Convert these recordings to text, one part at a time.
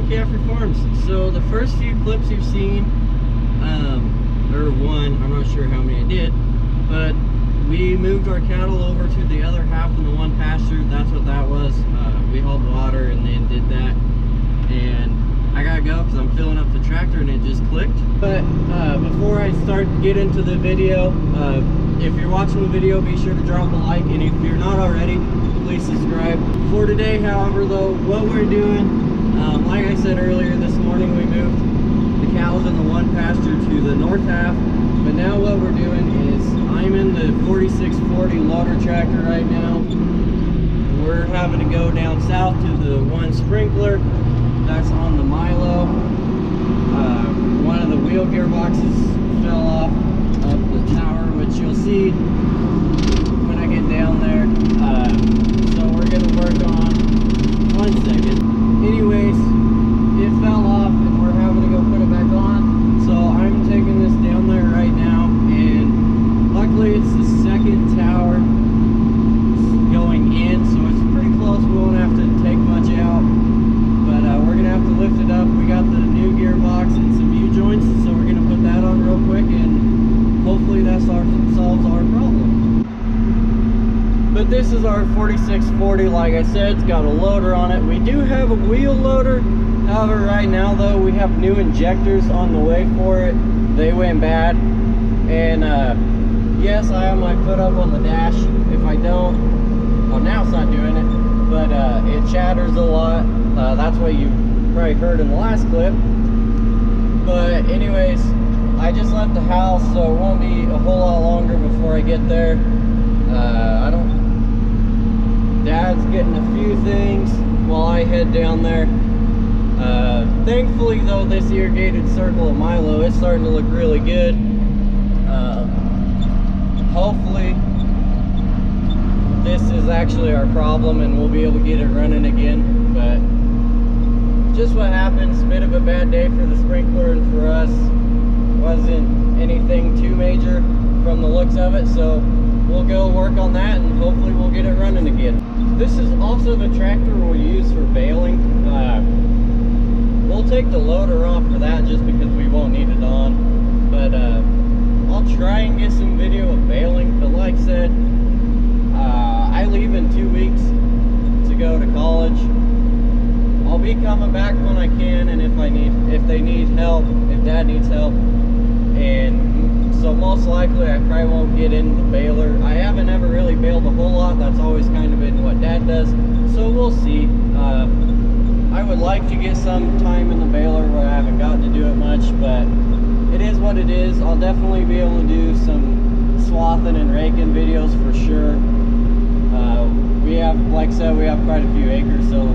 McCaffrey Farms. So the first few clips you've seen, or one, I'm not sure how many I did, but we moved our cattle over to the other half in the one pasture. That's what that was. We hauled water and then did that. And I gotta go because I'm filling up the tractor and it just clicked. But before I start to get into the video, if you're watching the video, be sure to drop a like, and if you're not already, please subscribe. For today, however, though, what we're doing, like I said earlier this morning, we moved the cows in the one pasture to the north half, but now what we're doing is I'm in the 4640 loader tractor right now. We're having to go down south to the one sprinkler that's on the Milo. One of the wheel gearboxes fell off of the tower, which you'll see when I get down there. So we're gonna work on, one second. Anyways, it fell off and we're having to go put it back on. So I'm taking this down there right now, and luckily it's the second tower going in, so it's pretty close. We won't have to take much out, but we're gonna have to lift it up. We got the new gearbox and some U-joints, so we're gonna put that on real quick, and hopefully that solves our problem. But this is our 4640, like I said. It's got a loader on it. We do have a wheel loader, however right now though we have new injectors on the way for it. They went bad, and yes, I have my foot up on the dash. If I don't, well, now it's not doing it, but it chatters a lot. That's what you probably heard in the last clip. But anyways, I just left the house, so it won't be a whole lot longer before I get there. Dad's getting a few things while I head down there. Thankfully though, this irrigated circle of Milo is starting to look really good. Hopefully this is actually our problem and we'll be able to get it running again. But just what happens, a bit of a bad day for the sprinkler and for us. Wasn't anything too major from the looks of it, so we'll go work on that and hopefully we'll get it running again. This is also the tractor we'll use for baling. We'll take the loader off for that just because we won't need it on, but I'll try and get some video of baling. But like I said, I leave in 2 weeks to go to college. I'll be coming back when I can, and if they need help, if Dad needs help. And so most likely I probably won't get in the baler. I haven't ever really baled a whole lot. That's always kind of been what Dad does, so we'll see. I would like to get some time in the baler where I haven't gotten to do it much, but it is what it is. I'll definitely be able to do some swathing and raking videos for sure. We have, like I said, we have quite a few acres, so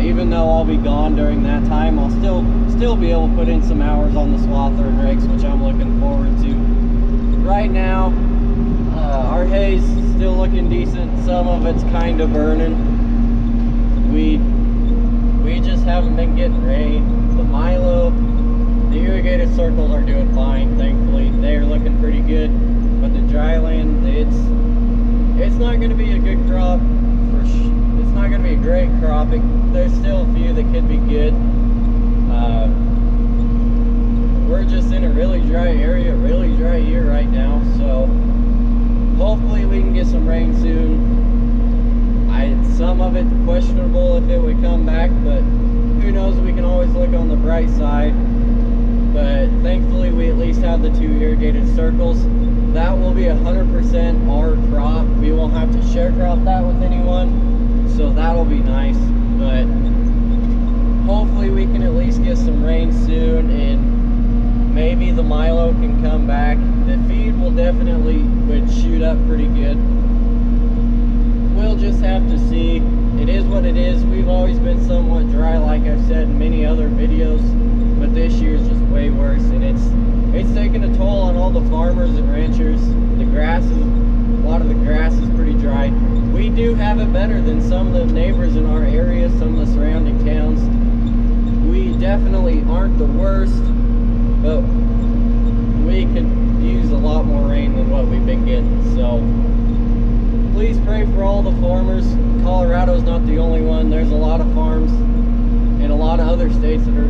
even though I'll be gone during that time, I'll still be able to put in some hours on the swather and rakes, which I'm looking forward to. Right now, our hay's still looking decent. Some of it's kind of burning. We just haven't been getting rain. The Milo, the irrigated circles are doing fine, thankfully. They're looking pretty good. But the dry land, it's not going to be a good crop. It's not going to be a great crop. There's still a few that could be good. We're just in a really dry area, really dry year right now, so hopefully we can get some rain soon. Some of it questionable if it would come back, but who knows, we can always look on the bright side. But thankfully we at least have the 2 irrigated circles. That will be 100% our crop. We won't have to share crop that with anyone, so that'll be nice. But hopefully we can at least get some rain soon, and maybe the Milo can come back. The feed will definitely would shoot up pretty good. We'll just have to see. It is what it is. We've always been somewhat dry, like I've said in many other videos, but this year is just way worse, and it's taking a toll on all the farmers and ranchers. A lot of the grass is pretty dry. We do have it better than some of the neighbors in our area, some of the surrounding towns. We definitely aren't the worst, but we could use a lot more rain than what we've been getting. So please pray for all the farmers. Colorado's not the only one. There's a lot of farms in in a lot of other states that are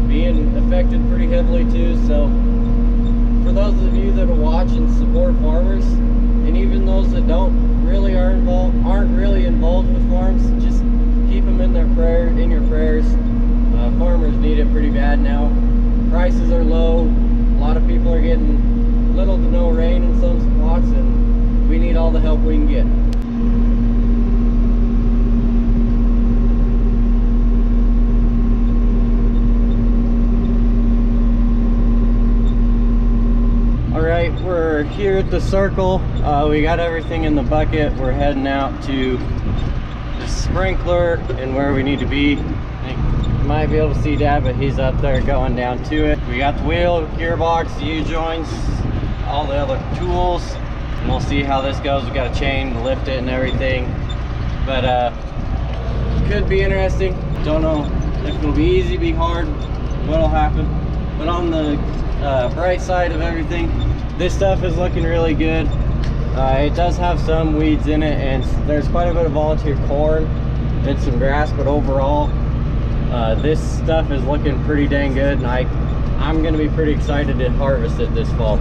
being affected pretty heavily too. So for those of you that watch and support farmers, and even those that aren't really involved with farms, just keep them in your prayers. Farmers need it pretty bad now. Prices are low. A lot of people are getting little to no rain in some spots, and we need all the help we can get. Alright, we're here at the circle. We got everything in the bucket. We're heading out to the sprinkler and where we need to be. I think you might be able to see Dad, but he's up there going down to it. We got the wheel, gearbox, the U-joints, all the other tools, and we'll see how this goes. We got a chain to lift it and everything, but could be interesting. Don't know if it'll be easy, be hard, what'll happen. But on the bright side of everything, this stuff is looking really good. It does have some weeds in it, and there's quite a bit of volunteer corn and some grass, but overall this stuff is looking pretty dang good, and I'm gonna be pretty excited to harvest it this fall.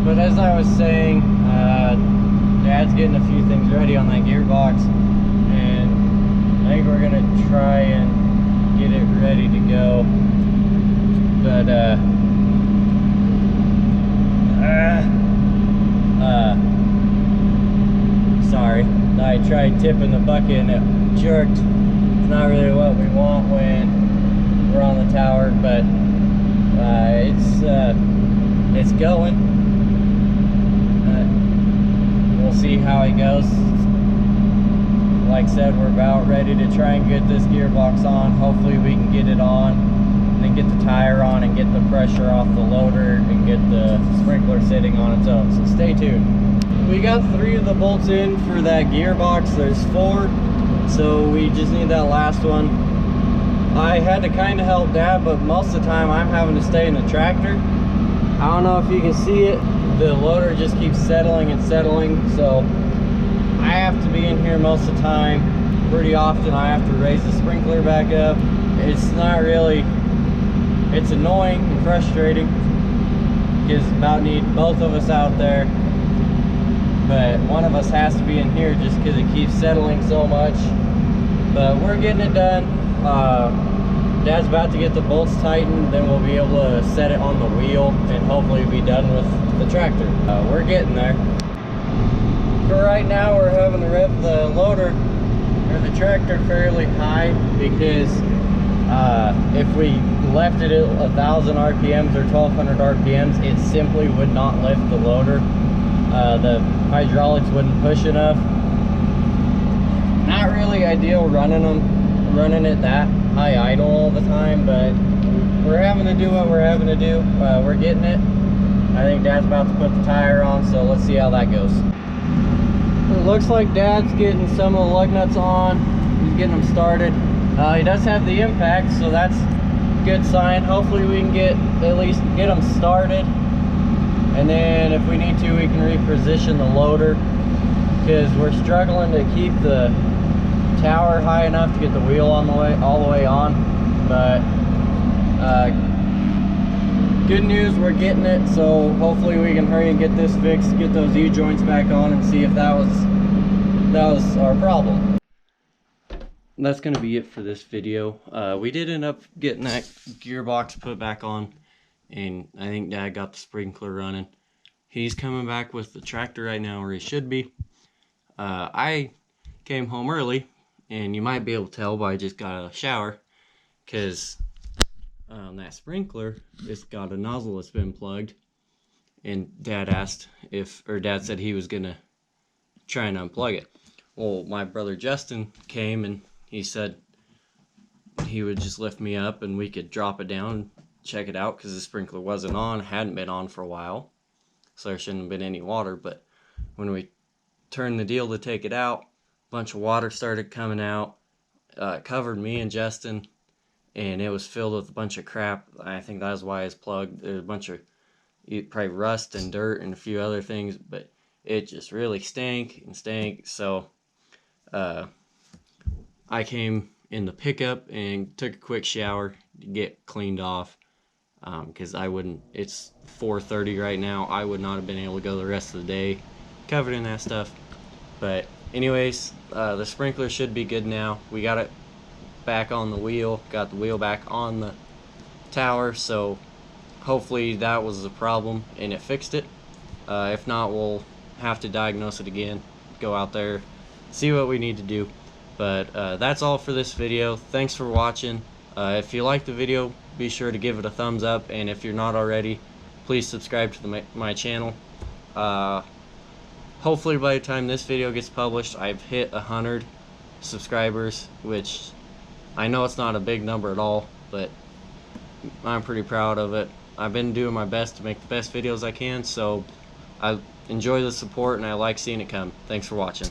But as I was saying, Dad's getting a few things ready on that gearbox, and I think we're gonna try and get it ready to go. But sorry, I tried tipping the bucket and it jerked. It's not really what we want when we're on the tower, but it's going. We'll see how it goes. Like I said, we're about ready to try and get this gearbox on. Hopefully we can get it on, and then get the tire on and get the pressure off the loader and get the sprinkler sitting on its own. So stay tuned. We got 3 of the bolts in for that gearbox. There's 4, so we just need that last one. I had to kind of help Dad, but most of the time I'm having to stay in the tractor. I don't know if you can see it. The loader just keeps settling and settling, so I have to be in here most of the time. Pretty often I have to raise the sprinkler back up. It's not really, it's annoying and frustrating because about need both of us out there, but one of us has to be in here just because it keeps settling so much. But we're getting it done. Dad's about to get the bolts tightened, then we'll be able to set it on the wheel and hopefully be done with the tractor. We're getting there. For right now, we're having to rev the loader or the tractor fairly high because if we left it at 1,000 RPMs or 1,200 RPMs, it simply would not lift the loader. The hydraulics wouldn't push enough. Not really ideal running it that high idle all the time, but we're having to do what we're having to do. We're getting it. I think Dad's about to put the tire on, so let's see how that goes. It looks like Dad's getting some of the lug nuts on. He's getting them started. He does have the impact, so that's a good sign. Hopefully we can at least get them started. And then if we need to, we can reposition the loader, because we're struggling to keep the tower high enough to get the wheel on the way, all the way on. But good news, we're getting it, so hopefully we can hurry and get this fixed, get those U-joints back on, and see if that was our problem. That's gonna be it for this video. We did end up getting that gearbox put back on, and I think Dad got the sprinkler running. He's coming back with the tractor right now where he should be. I came home early, and you might be able to tell, but I just got a shower, because that sprinkler, it's got a nozzle that's been plugged, and Dad said he was gonna try and unplug it. Well, my brother Justin came and he said he would just lift me up and we could drop it down and check it out, because the sprinkler wasn't on, hadn't been on for a while, so there shouldn't have been any water. But when we turned the deal to take it out, a bunch of water started coming out, covered me and Justin, and it was filled with a bunch of crap. I think that's why it's plugged. There's a bunch of probably rust and dirt and a few other things, but it just really stank and stank. So I came in the pickup and took a quick shower to get cleaned off, because it's 4:30 right now. I would not have been able to go the rest of the day covered in that stuff. But anyways, the sprinkler should be good now. We got it back on the wheel, got the wheel back on the tower, so hopefully that was the problem and it fixed it. If not, we'll have to diagnose it again, go out there, see what we need to do. But that's all for this video. Thanks for watching. If you like the video, be sure to give it a thumbs up, and if you're not already, please subscribe to my channel. Hopefully by the time this video gets published, I've hit 100 subscribers, which I know it's not a big number at all, but I'm pretty proud of it. I've been doing my best to make the best videos I can, so I enjoy the support and I like seeing it come. Thanks for watching.